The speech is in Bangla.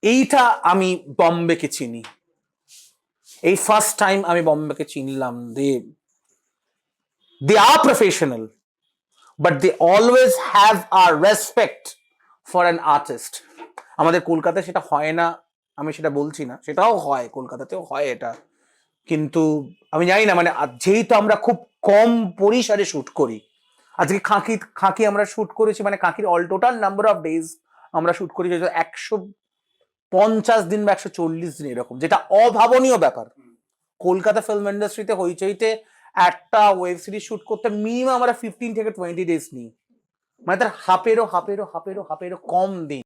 এইটা আমি বম্বেকে চিনি, এই ফার্স্ট টাইম আমি বম্বেকে চিনলাম। They are professional, but they always have a respect for an artist. আমাদের কলকাতায় সেটা হয় না, আমি সেটা বলছি না, সেটাও হয়, কলকাতাতেও হয় এটা, কিন্তু আমি জানি না, মানে যেহেতু আমরা খুব কম পরিসরে শুট করি, আজকে খাঁকি খাঁকি আমরা শুট করেছি, মানে খাঁকির all total number of days আমরা শুট করেছি 150 দিন বা 140 দিন এরকম, যেটা অভাবনীয় ব্যাপার। কলকাতা ফিল্ম ইন্ডাস্ট্রিতে হইচইতে একটা ওয়েব সিরিজ শুট করতে মিনিমাম আমরা 15 থেকে 20 ডেজ নিই, মানে তার হাফেরও কম দিন।